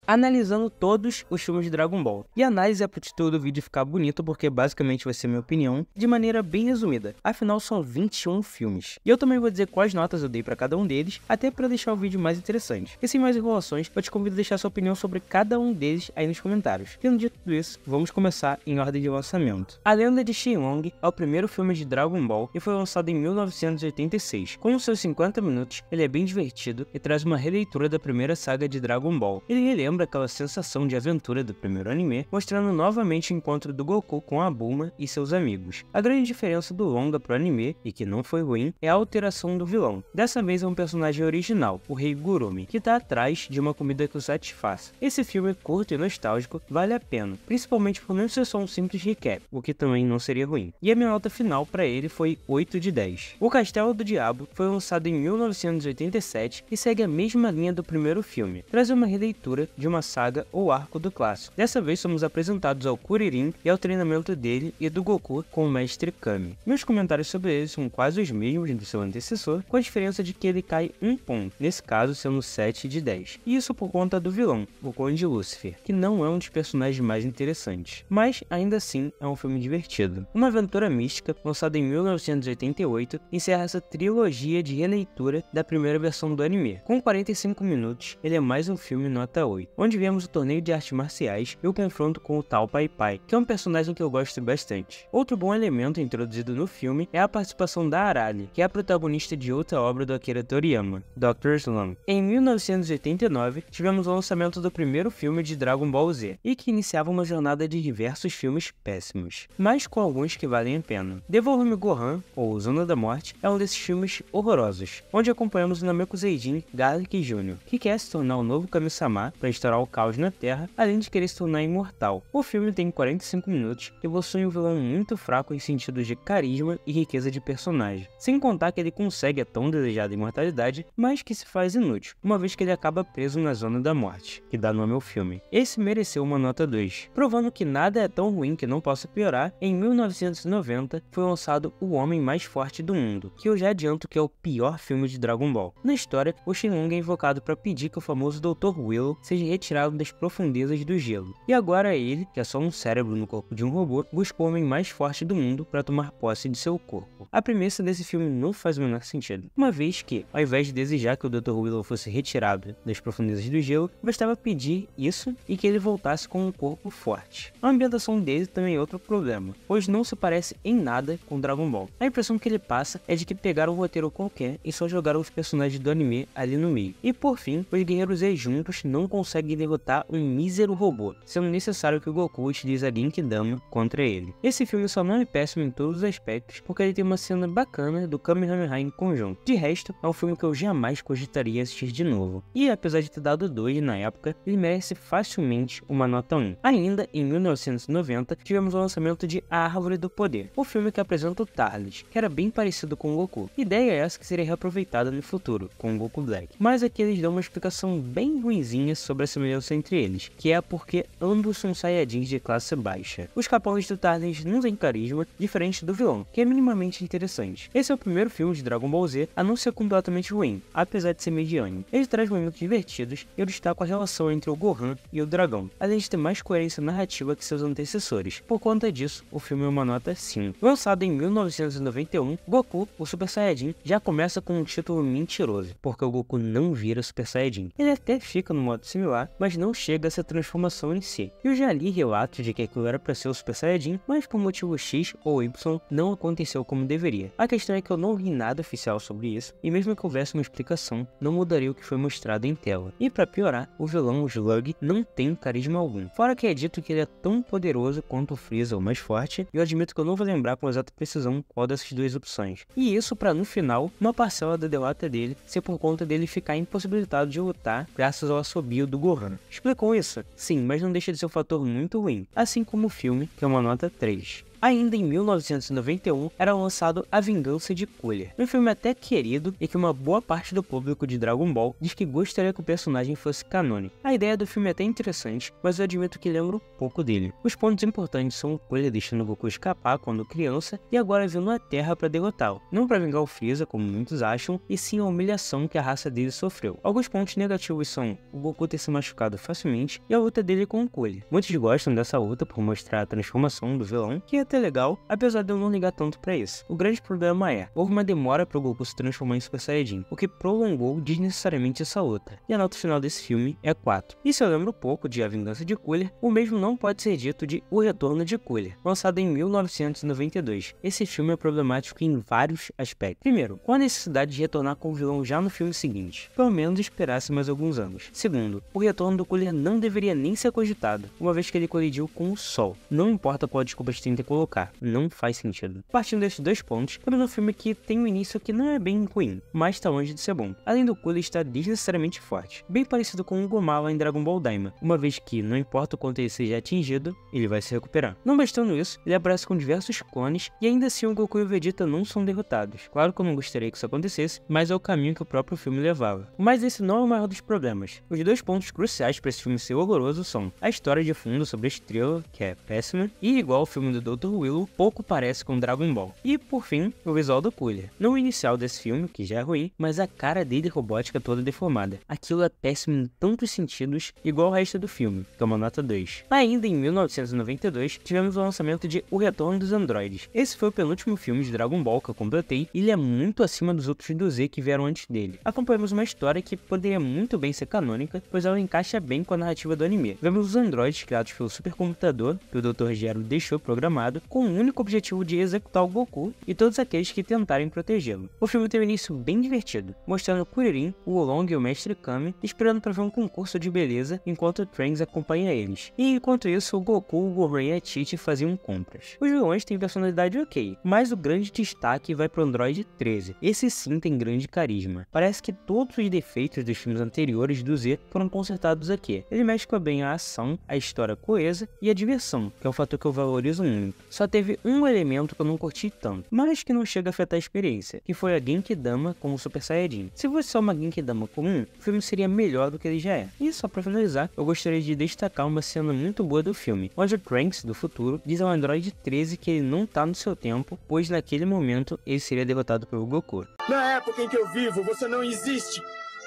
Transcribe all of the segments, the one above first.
analisando todos os filmes de Dragon Ball. E a análise é pro título do vídeo ficar bonito, porque basicamente vai ser minha opinião, de maneira bem resumida. Afinal, são 21 filmes. E eu também vou dizer quais notas eu dei pra cada um deles, até pra deixar o vídeo mais interessante. E sem mais enrolações, eu te convido a deixar sua opinião sobre cada um deles aí nos comentários. Tendo dito tudo isso, vamos começar em ordem de lançamento. A Lenda de Shenlong é o primeiro filme de Dragon Ball e foi lançado em 1986. Com seus 50 minutos, ele é bem divertido e traz uma releitura da primeira saga de Dragon Ball. Ele relembra aquela sensação de aventura do primeiro anime, mostrando novamente o encontro do Goku com a Bulma e seus amigos. A grande diferença do longa pro anime, e que não foi ruim, é a alteração do vilão. Dessa vez é um personagem original, o Rei Gurumi, que tá atrás de uma comida que o satisfaz. Esse filme curto e nostálgico vale a pena, principalmente por não ser só um simples recap, o que também não seria ruim. E a minha nota final para ele foi 8 de 10. O Castelo do Diabo foi lançado em 1987 e segue a mesma linha do primeiro filme, traz uma releitura de uma saga ou arco do clássico. Dessa vez somos apresentados ao Kuririn e ao treinamento dele e do Goku com o Mestre Kami. Meus comentários sobre ele são quase os mesmos do seu antecessor, com a diferença de que ele cai um ponto, nesse caso sendo 7 de 10. E isso por conta do vilão, o Conde Lucifer, que não é um dos personagens mais interessantes, mas ainda assim é um filme divertido. Uma aventura mística, lançada em 1988, encerra essa trilogia de releitura da primeira versão do anime. Com 45 minutos, ele é mais um filme nota 8, onde vemos o torneio de artes marciais e o confronto com o Tal Pai Pai, que é um personagem que eu gosto bastante. Outro bom elemento introduzido no filme é a participação da Arale, que é a protagonista de outra obra do Akira Toriyama, Dr. Slump. Em 1989, tivemos o lançamento do primeiro filme de Dragon Ball Z, e que iniciava uma jornada de diversos filmes péssimos, mas com alguns que valem a pena. Devolve-me Gohan, ou Zona da Morte, é um desses filmes horrorosos, onde acompanhamos o Namekuseidin Garlic Jr., que quer se tornar o novo Kami-sama para instaurar o caos na Terra, além de querer se tornar imortal. O filme tem 45 minutos e possui um vilão muito fraco em sentidos de carisma e riqueza de personagem, sem contar que ele consegue a tão desejada imortalidade, mas que se faz inútil, uma vez que ele acaba preso na Zona da Morte, que dá nome ao filme. Esse mereceu uma nota 2, provando que nada é tão ruim que não possa piorar. Em 1990 foi lançado O Homem Mais Forte do Mundo, que eu já adianto que é o pior filme de Dragon Ball. Na história, o Shenlong é invocado para pedir que o famoso Dr. Willow seja retirado das profundezas do gelo, e agora ele, que é só um cérebro no corpo de um robô, busca o homem mais forte do mundo para tomar posse de seu corpo. A premissa desse filme não faz o menor sentido, uma vez que, ao invés de desejar que o Dr. Willow fosse retirado das profundezas do gelo, bastava pedir isso e que ele voltasse com um corpo forte. A ambientação dele também é outro problema, pois não se parece em nada com Dragon Ball. A impressão que ele passa é de que pegaram um roteiro qualquer e só jogaram os personagens do anime ali no meio. E por fim, os guerreiros Z juntos não conseguem derrotar um mísero robô, sendo necessário que o Goku utilize a Genkidama contra ele. Esse filme só não é péssimo em todos os aspectos, porque ele tem uma cena bacana do Kamehameha em conjunto. De resto, é um filme que eu jamais cogitaria assistir de novo. E apesar de ter dado 2 na época, ele merece facilmente uma nota 1. Ainda em 1990, tivemos o lançamento de A Árvore do Poder, o filme que apresenta o Tarles, que era bem parecido com o Goku. Ideia é essa que seria reaproveitada no futuro, com o Goku Black. Mas aqui eles dão uma explicação bem ruinzinha sobre a semelhança entre eles, que é porque ambos são Saiyajins de classe baixa. Os capões do Tarles não têm carisma, diferente do vilão, que é minimamente interessante. Esse é o primeiro filme de Dragon Ball Z a não ser completamente ruim, apesar de ser mediano. Ele traz momentos divertidos e eu destaco a relação entre o Gohan e o dragão, além de ter mais coerência narrativa que seus antecessores. Por conta disso, o filme é uma nota 5. Lançado em 1991, Goku, o Super Saiyajin, já começa com um título mentiroso, porque o Goku não vira Super Saiyajin. Ele até fica no modo similar, mas não chega a essa transformação em si. Eu já li relatos de que aquilo era para ser o Super Saiyajin, mas por motivo X ou Y não aconteceu como deveria. A questão é que eu não vi nada oficial sobre isso, e mesmo que houvesse uma explicação, não mudaria o que foi mostrado em tela. E para piorar, o vilão, o Slug, não tem carisma algum. Fora que é dito que ele é tão poderoso quanto o Freeza, o mais forte, e eu admito que eu não vou lembrar com exata precisão qual dessas duas opções. E isso para no final, uma parcela da derrota dele ser por conta dele ficar impossibilitado de lutar graças ao assobio do Gohan. Explicou isso? Sim, mas não deixa de ser um fator muito ruim, assim como o filme, que é uma nota 3. Ainda em 1991 era lançado A Vingança de Cooler, um filme até querido e que uma boa parte do público de Dragon Ball diz que gostaria que o personagem fosse canônico. A ideia do filme é até interessante, mas eu admito que lembro pouco dele. Os pontos importantes são o Cooler deixando Goku escapar quando criança e agora vindo à Terra para derrotá-lo. Não para vingar o Freeza, como muitos acham, e sim a humilhação que a raça dele sofreu. Alguns pontos negativos são o Goku ter se machucado facilmente e a luta dele com o Cooler. Muitos gostam dessa luta por mostrar a transformação do vilão, que é até legal, apesar de eu não ligar tanto pra isso. O grande problema é, houve uma demora para o Goku se transformar em Super Saiyajin, o que prolongou desnecessariamente essa luta, e a nota final desse filme é 4. E se eu lembro pouco de A Vingança de Cooler, o mesmo não pode ser dito de O Retorno de Cooler, lançado em 1992. Esse filme é problemático em vários aspectos. Primeiro, com a necessidade de retornar com o vilão já no filme seguinte, pelo menos esperasse mais alguns anos. Segundo, o retorno do Cooler não deveria nem ser cogitado, uma vez que ele colidiu com o Sol. Não importa qual desculpa você tenta colocar, não faz sentido. Partindo desses dois pontos, temos um filme que tem um início que não é bem ruim, mas está longe de ser bom. Além do Cooler estar desnecessariamente forte, bem parecido com o Gomala em Dragon Ball Daima, uma vez que, não importa o quanto ele seja atingido, ele vai se recuperar. Não bastando isso, ele aparece com diversos clones e ainda assim o Goku e o Vegeta não são derrotados. Claro que eu não gostaria que isso acontecesse, mas é o caminho que o próprio filme levava. Mas esse não é o maior dos problemas. Os dois pontos cruciais para esse filme ser horroroso são a história de fundo sobre a estrela, que é péssima, e igual ao filme do Dr. Willow, pouco parece com Dragon Ball. E por fim, o visual do Cooler. Não o inicial desse filme, que já é ruim, mas a cara dele robótica toda deformada. Aquilo é péssimo em tantos sentidos, igual ao resto do filme, que é uma nota 2. Ainda em 1992, tivemos o lançamento de O Retorno dos Androides. Esse foi o penúltimo filme de Dragon Ball que eu completei, e ele é muito acima dos outros do Z que vieram antes dele. Acompanhamos uma história que poderia muito bem ser canônica, pois ela encaixa bem com a narrativa do anime. Vemos os androides criados pelo supercomputador que o Dr. Gero deixou programado, com o único objetivo de executar o Goku e todos aqueles que tentarem protegê-lo. O filme tem um início bem divertido, mostrando Kuririn, o Oolong e o Mestre Kami esperando para ver um concurso de beleza enquanto o Trunks acompanha eles. E enquanto isso, o Goku, o Gohan e a Tite faziam compras. Os vilões têm personalidade ok, mas o grande destaque vai pro Android 13. Esse sim tem grande carisma. Parece que todos os defeitos dos filmes anteriores do Z foram consertados aqui. Ele mescla bem a ação, a história coesa e a diversão, que é um fator que eu valorizo muito. Só teve um elemento que eu não curti tanto, mas que não chega a afetar a experiência, que foi a Genkidama como Super Saiyajin. Se fosse só uma Genkidama comum, o filme seria melhor do que ele já é. E só pra finalizar, eu gostaria de destacar uma cena muito boa do filme, onde o Trunks, do futuro, diz ao Android 13 que ele não tá no seu tempo, pois naquele momento ele seria derrotado pelo Goku. Na época em que eu vivo, você não existe.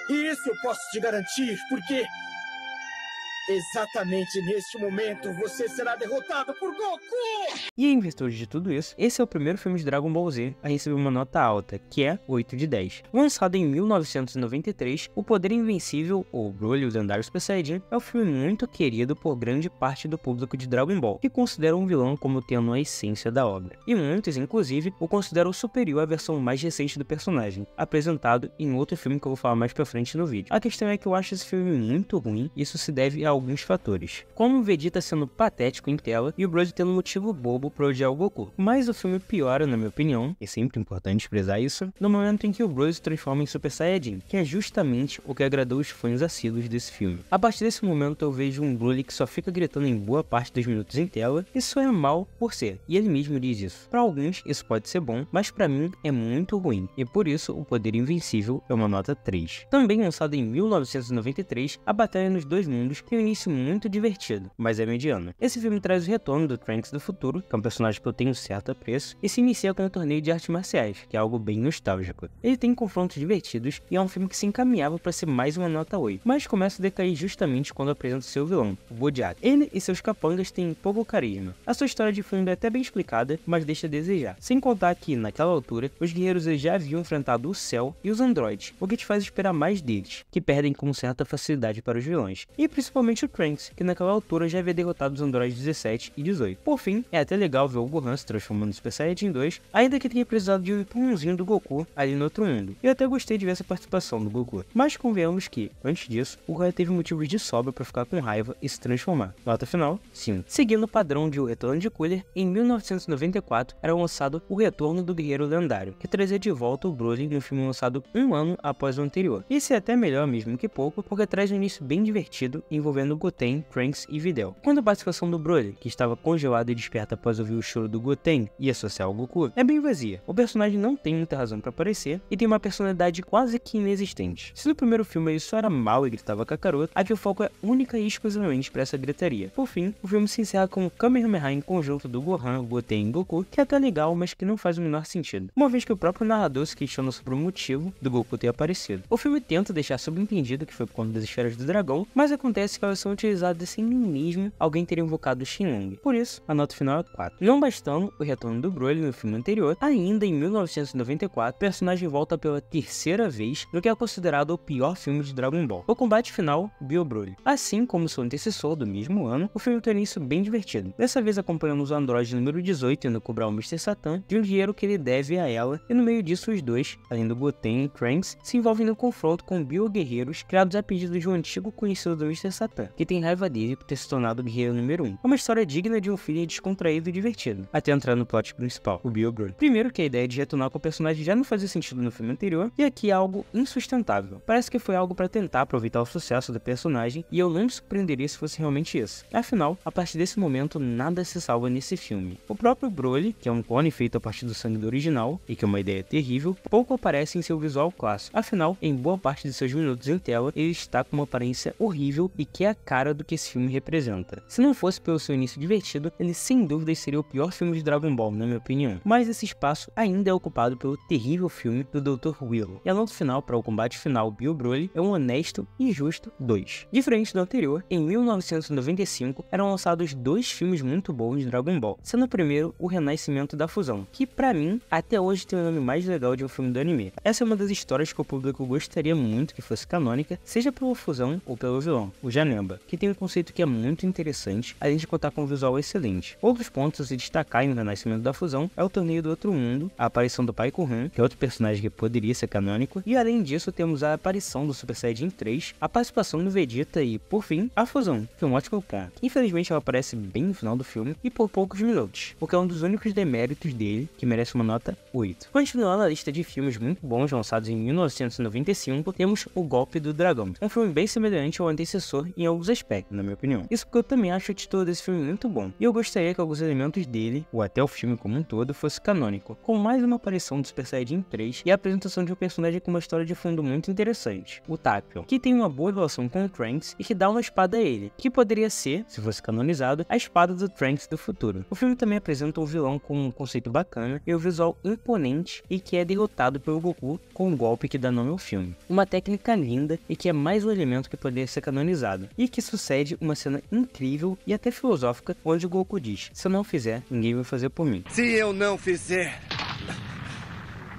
E isso eu posso te garantir, porque exatamente neste momento você será derrotado por Goku! E em virtude de tudo isso, esse é o primeiro filme de Dragon Ball Z a receber uma nota alta, que é 8 de 10. Lançado em 1993, O Poder Invencível, ou Broly, o lendário Super Saiyajin, é um filme muito querido por grande parte do público de Dragon Ball, que considera um vilão como tendo a essência da obra. E muitos, inclusive, o consideram superior à versão mais recente do personagem, apresentado em outro filme que eu vou falar mais pra frente no vídeo. A questão é que eu acho esse filme muito ruim, isso se deve a alguns fatores, como o Vegeta sendo patético em tela e o Broly tendo motivo bobo pra odiar o Goku. Mas o filme piora, na minha opinião, é sempre importante frisar isso, no momento em que o Broly se transforma em Super Saiyajin, que é justamente o que agradou os fãs assíduos desse filme. A partir desse momento eu vejo um Broly que só fica gritando em boa parte dos minutos em tela, e isso é mal por ser, e ele mesmo diz isso. Para alguns isso pode ser bom, mas para mim é muito ruim, e por isso O Poder Invencível é uma nota 3. Também lançado em 1993, A Batalha nos Dois Mundos tem um início muito divertido, mas é mediano. Esse filme traz o retorno do Trunks do futuro, que é um personagem que eu tenho certo apreço, e se inicia com um torneio de artes marciais, que é algo bem nostálgico. Ele tem confrontos divertidos e é um filme que se encaminhava para ser mais uma nota 8, mas começa a decair justamente quando apresenta seu vilão, o Bojack. Ele e seus capangas têm pouco carisma. A sua história de fundo é até bem explicada, mas deixa a desejar. Sem contar que, naquela altura, os guerreiros já haviam enfrentado o Cell e os androides, o que te faz esperar mais deles, que perdem com certa facilidade para os vilões. E principalmente o Trunks, que naquela altura já havia derrotado os androides 17 e 18. Por fim, é até legal ver o Gohan se transformando no Super Saiyajin 2, ainda que tenha precisado de um empurrãozinho do Goku ali no outro mundo. Eu até gostei de ver essa participação do Goku, mas convenhamos que, antes disso, o Gohan teve motivos de sobra para ficar com raiva e se transformar. Nota final, 5. Seguindo o padrão de O Retorno de Cooler, em 1994 era lançado O Retorno do Guerreiro Lendário, que trazia de volta o Broly no filme lançado um ano após o anterior. Esse é até melhor mesmo que pouco, porque traz um início bem divertido envolvendo envolvendo Goten, Trunks e Videl. Quanto à participação do Broly, que estava congelado e desperto após ouvir o choro do Goten e associar ao Goku, é bem vazia. O personagem não tem muita razão para aparecer e tem uma personalidade quase que inexistente. Se no primeiro filme ele só era mal e gritava Kakaroto, aqui o foco é única e exclusivamente para essa gritaria. Por fim, o filme se encerra com o Kamehameha em conjunto do Gohan, Goten e Goku, que é até legal, mas que não faz o menor sentido, uma vez que o próprio narrador se questiona sobre o motivo do Goku ter aparecido. O filme tenta deixar subentendido que foi por conta das esferas do dragão, mas acontece que elas são utilizadas sem nem mesmo alguém ter invocado Shenlong. Por isso, a nota final é 4. Não bastando o retorno do Broly no filme anterior, ainda em 1994, o personagem volta pela terceira vez no que é considerado o pior filme de Dragon Ball, o combate final Bio Broly. Assim como seu antecessor do mesmo ano, o filme tem um início bem divertido. Dessa vez acompanhamos o androide número 18 indo cobrar o Mr. Satan de um dinheiro que ele deve a ela, e no meio disso os dois, além do Goten e Trunks, se envolvem no confronto com bio-guerreiros criados a pedido de um antigo conhecido do Mr. Satan, que tem raiva dele por ter se tornado o guerreiro número 1. É uma história digna de um filho descontraído e divertido, até entrar no plot principal, o Bio Broly. Primeiro que a ideia de retornar com o personagem já não fazia sentido no filme anterior, e aqui é algo insustentável. Parece que foi algo para tentar aproveitar o sucesso do personagem, e eu não me surpreenderia se fosse realmente isso. Afinal, a partir desse momento, nada se salva nesse filme. O próprio Broly, que é um clone feito a partir do sangue do original, e que é uma ideia terrível, pouco aparece em seu visual clássico. Afinal, em boa parte de seus minutos em tela, ele está com uma aparência horrível e que é a cara do que esse filme representa. Se não fosse pelo seu início divertido, ele sem dúvida seria o pior filme de Dragon Ball, na minha opinião. Mas esse espaço ainda é ocupado pelo terrível filme do Dr. Willow. E a nota final para o combate final Bio Broly é um honesto e justo 2. Diferente do anterior, em 1995 eram lançados dois filmes muito bons de Dragon Ball, sendo o primeiro o Renascimento da Fusão, que pra mim até hoje tem o nome mais legal de um filme do anime. Essa é uma das histórias que o público gostaria muito que fosse canônica, seja pela fusão ou pelo vilão, o Janemba, que tem um conceito que é muito interessante, além de contar com um visual excelente. Outros pontos a se destacar no Renascimento da Fusão é o Torneio do Outro Mundo, a aparição do Pai Gohan, que é outro personagem que poderia ser canônico, e além disso temos a aparição do Super Saiyajin 3, a participação do Vegeta e, por fim, a fusão, que é um ótimo ponto. Infelizmente ela aparece bem no final do filme e por poucos minutos, o que é um dos únicos deméritos dele, que merece uma nota 8. Continuando a lista de filmes muito bons lançados em 1995, temos O Golpe do Dragão, um filme bem semelhante ao antecessor em alguns aspectos, na minha opinião. Isso porque eu também acho a atitude desse filme muito bom, e eu gostaria que alguns elementos dele, ou até o filme como um todo, fosse canônico, com mais uma aparição do Super Saiyajin 3 e a apresentação de um personagem com uma história de fundo muito interessante, o Tapion, que tem uma boa relação com o Trunks e que dá uma espada a ele, que poderia ser, se fosse canonizado, a espada do Trunks do futuro. O filme também apresenta um vilão com um conceito bacana e um visual imponente e que é derrotado pelo Goku com um golpe que dá nome ao filme. Uma técnica linda e que é mais um elemento que poderia ser canonizado, e que sucede uma cena incrível e até filosófica onde o Goku diz: se eu não fizer, ninguém vai fazer por mim. Se eu não fizer,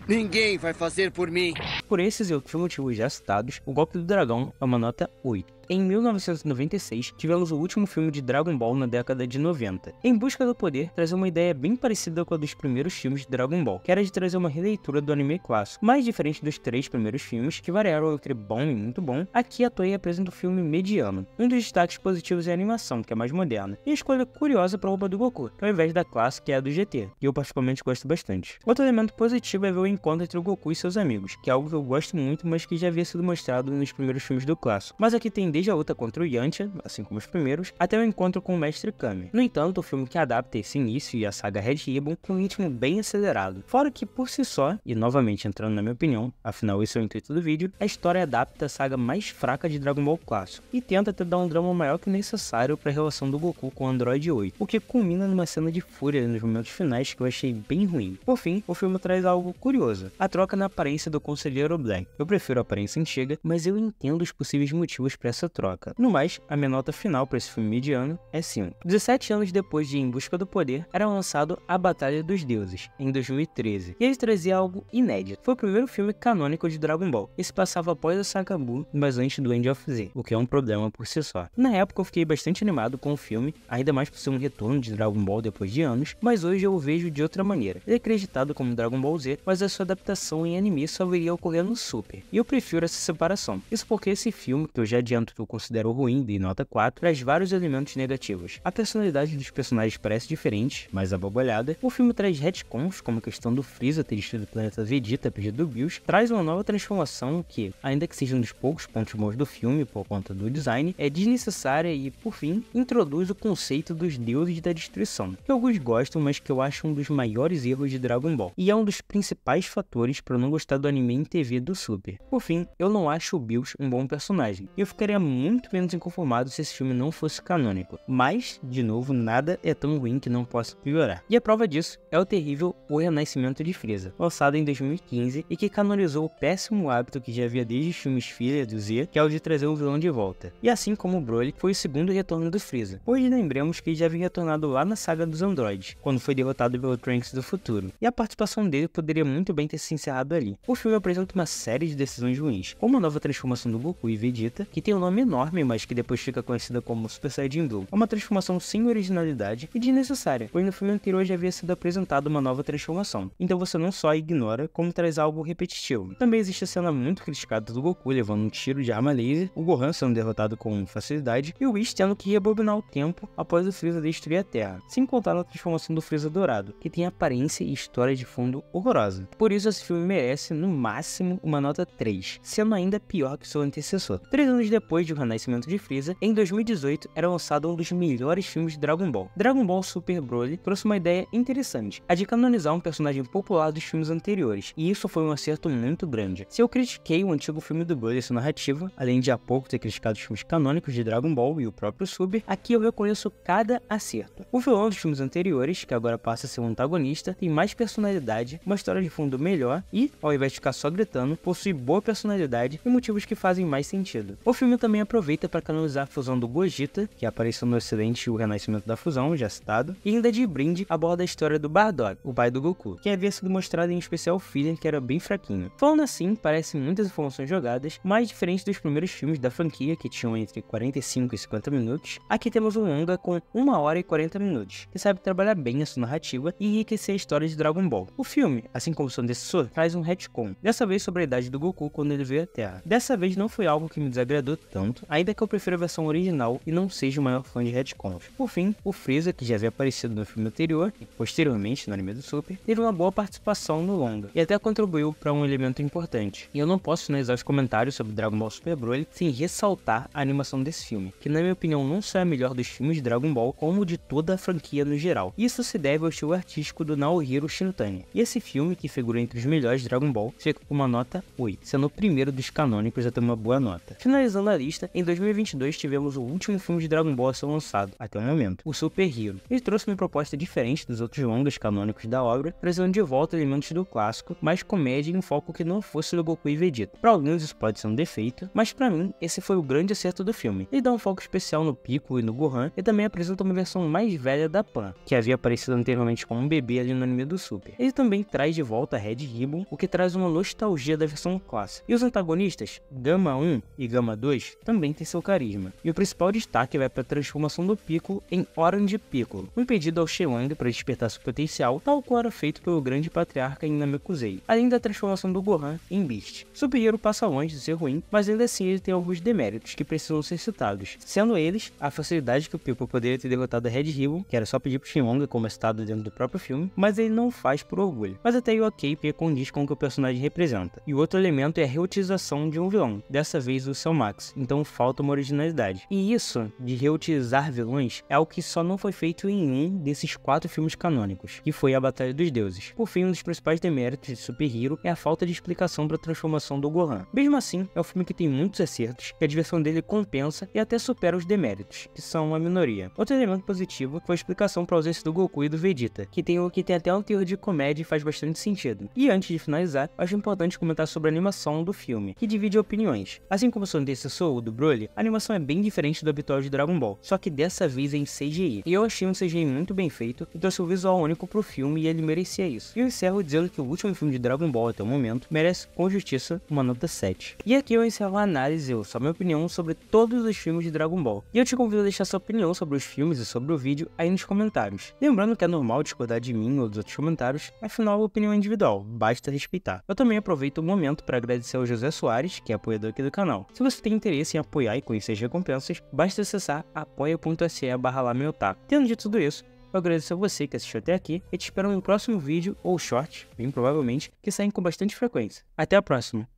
ninguém vai fazer por mim. Por esses e outros motivos já citados, O Golpe do Dragão é uma nota 8. Em 1996, tivemos o último filme de Dragon Ball na década de 90. Em Busca do Poder, trazia uma ideia bem parecida com a dos primeiros filmes de Dragon Ball, que era de trazer uma releitura do anime clássico. Mais diferente dos 3 primeiros filmes, que variaram entre bom e muito bom, aqui a Toei apresenta um filme mediano. Um dos destaques positivos é a animação, que é mais moderna, e a escolha curiosa para a roupa do Goku, que ao invés da clássica que é a do GT, e eu particularmente gosto bastante. Outro elemento positivo é ver o encontro entre o Goku e seus amigos, que é algo que eu gosto muito, mas que já havia sido mostrado nos primeiros filmes do clássico. Mas aqui tem desde a luta contra o Yantia, assim como os primeiros, até o encontro com o Mestre Kami. No entanto, o filme que adapta esse início e a saga Red Ribbon tem um ritmo bem acelerado. Fora que, por si só, e novamente entrando na minha opinião, afinal esse é o intuito do vídeo, a história adapta a saga mais fraca de Dragon Ball clássico, e tenta até dar um drama maior que necessário para a relação do Goku com o Android 8, o que culmina numa cena de fúria nos momentos finais que eu achei bem ruim. Por fim, o filme traz algo curioso, a troca na aparência do Conselheiro Black. Eu prefiro a aparência antiga, mas eu entendo os possíveis motivos para essa troca. No mais, a minha nota final para esse filme mediano é 5. 17 anos depois de Em Busca do Poder, era lançado A Batalha dos Deuses, em 2013, e ele trazia algo inédito. Foi o primeiro filme canônico de Dragon Ball, e se passava após a saga Buu, mas antes do End of Z, o que é um problema por si só. Na época eu fiquei bastante animado com o filme, ainda mais por ser um retorno de Dragon Ball depois de anos, mas hoje eu o vejo de outra maneira. Ele é acreditado como Dragon Ball Z, mas a sua adaptação em anime só viria a ocorrer no Super, e eu prefiro essa separação. Isso porque esse filme, que eu já adianto ponto que eu considero ruim, dei nota 4, traz vários elementos negativos. A personalidade dos personagens parece diferente, mais abobalhada. O filme traz retcons, como a questão do Freeza ter destruído o planeta Vegeta a pedido do Bills, traz uma nova transformação que, ainda que seja um dos poucos pontos bons do filme por conta do design, é desnecessária e, por fim, introduz o conceito dos deuses da destruição, que alguns gostam, mas que eu acho um dos maiores erros de Dragon Ball, e é um dos principais fatores para eu não gostar do anime em TV do Super. Por fim, eu não acho o Bills um bom personagem, e eu ficaria muito menos inconformado se esse filme não fosse canônico, mas, de novo, nada é tão ruim que não possa piorar. E a prova disso é o terrível O Renascimento de Freeza, lançado em 2015 e que canonizou o péssimo hábito que já havia desde os filmes Filha do Z, que é o de trazer o vilão de volta. E assim como o Broly, foi o segundo retorno do Freeza, pois lembremos que ele já havia retornado lá na saga dos androides, quando foi derrotado pelo Trunks do futuro, e a participação dele poderia muito bem ter se encerrado ali. O filme apresenta uma série de decisões ruins, como a nova transformação do Goku e Vegeta, que tem um nome enorme, mas que depois fica conhecida como Super Saiyajin Blue. É uma transformação sem originalidade e desnecessária, pois no filme anterior já havia sido apresentada uma nova transformação, então você não só ignora, como traz algo repetitivo. Também existe a cena muito criticada do Goku levando um tiro de arma laser, o Gohan sendo derrotado com facilidade e o Whis tendo que rebobinar o tempo após o Freeza destruir a Terra, sem contar na transformação do Freeza dourado, que tem aparência e história de fundo horrorosa. Por isso esse filme merece, no máximo, uma nota 3, sendo ainda pior que seu antecessor. 3 anos depois de O Renascimento de Freeza, em 2018 era lançado um dos melhores filmes de Dragon Ball. Dragon Ball Super Broly trouxe uma ideia interessante, a de canonizar um personagem popular dos filmes anteriores, e isso foi um acerto muito grande. Se eu critiquei o antigo filme do Broly e sua narrativa, além de há pouco ter criticado os filmes canônicos de Dragon Ball e o próprio Super, aqui eu reconheço cada acerto. O vilão dos filmes anteriores, que agora passa a ser um antagonista, tem mais personalidade, uma história de fundo melhor e, ao invés de ficar só gritando, possui boa personalidade e motivos que fazem mais sentido. O filme também aproveita para canonizar a fusão do Gogeta, que apareceu no Ocidente O Renascimento da Fusão, já citado, e ainda de brinde aborda a história do Bardock, o pai do Goku, que havia sido mostrado em especial filler que era bem fraquinho. Falando assim, parecem muitas informações jogadas, mas diferente dos primeiros filmes da franquia, que tinham entre 45 e 50 minutos, aqui temos um longa com 1 hora e 40 minutos, que sabe trabalhar bem a sua narrativa e enriquecer a história de Dragon Ball. O filme, assim como seu antecessor, traz um retcon, dessa vez sobre a idade do Goku quando ele veio à Terra. Dessa vez não foi algo que me desagradou tanto, ainda que eu prefira a versão original e não seja o maior fã de retcons. Por fim, o Freeza, que já havia aparecido no filme anterior e posteriormente no anime do Super, teve uma boa participação no longa e até contribuiu para um elemento importante. E eu não posso finalizar os comentários sobre Dragon Ball Super Broly sem ressaltar a animação desse filme, que na minha opinião não só é a melhor dos filmes de Dragon Ball, como de toda a franquia no geral. Isso se deve ao estilo artístico do Naohiro Shinutani. E esse filme, que figura entre os melhores de Dragon Ball, fica com uma nota 8, sendo o primeiro dos canônicos a ter uma boa nota. Finalizando a lista, em 2022 tivemos o último filme de Dragon Ball a ser lançado, até o momento, o Super Hero. Ele trouxe uma proposta diferente dos outros longas canônicos da obra, trazendo de volta elementos do clássico, mas comédia e um foco que não fosse do Goku e Vegeta. Para alguns isso pode ser um defeito, mas para mim esse foi o grande acerto do filme. Ele dá um foco especial no Piccolo e no Gohan, e também apresenta uma versão mais velha da Pan, que havia aparecido anteriormente como um bebê ali no anime do Super. Ele também traz de volta a Red Ribbon, o que traz uma nostalgia da versão clássica. E os antagonistas, Gama 1 e Gama 2, também têm seu carisma. E o principal destaque vai para a transformação do Piccolo em Orange Piccolo, um pedido ao Shenlong para despertar seu potencial, tal qual era feito pelo grande patriarca em Namekusei, além da transformação do Gohan em Beast. Super Hero passa longe de ser ruim, mas ainda assim ele tem alguns deméritos que precisam ser citados, sendo eles a facilidade que o Piccolo poderia ter derrotado a Red Ribbon, que era só pedir pro Shenlong, como é citado dentro do próprio filme, mas ele não faz por orgulho. Mas até aí ok, porque condiz com o que o personagem representa. E o outro elemento é a reutilização de um vilão, dessa vez o Cell Max, então falta uma originalidade. E isso, de reutilizar vilões, é algo que só não foi feito em um desses 4 filmes canônicos, que foi a Batalha dos Deuses. Por fim, um dos principais deméritos de Super Hero é a falta de explicação para a transformação do Gohan. Mesmo assim, é um filme que tem muitos acertos, que a diversão dele compensa e até supera os deméritos, que são uma minoria. Outro elemento positivo foi a explicação para a ausência do Goku e do Vegeta, que tem até um teor de comédia e faz bastante sentido. E antes de finalizar, acho importante comentar sobre a animação do filme, que divide opiniões. Assim como seu antecessor, o do Broly, a animação é bem diferente do habitual de Dragon Ball, só que dessa vez é em CGI. E eu achei um CGI muito bem feito e trouxe um visual único pro filme e ele merecia isso. E eu encerro dizendo que o último filme de Dragon Ball até o momento merece com justiça uma nota 7. E aqui eu encerro a análise, ou só minha opinião sobre todos os filmes de Dragon Ball. E eu te convido a deixar sua opinião sobre os filmes e sobre o vídeo aí nos comentários. Lembrando que é normal discordar de mim ou dos outros comentários, afinal a opinião é individual, basta respeitar. Eu também aproveito o momento para agradecer ao José Soares, que é apoiador aqui do canal. Se você tem interesse interesse em apoiar e conhecer as recompensas, basta acessar apoia.se/lamenhotaku. Tendo dito tudo isso, eu agradeço a você que assistiu até aqui e te espero no próximo vídeo ou short, bem provavelmente, que saem com bastante frequência. Até a próxima!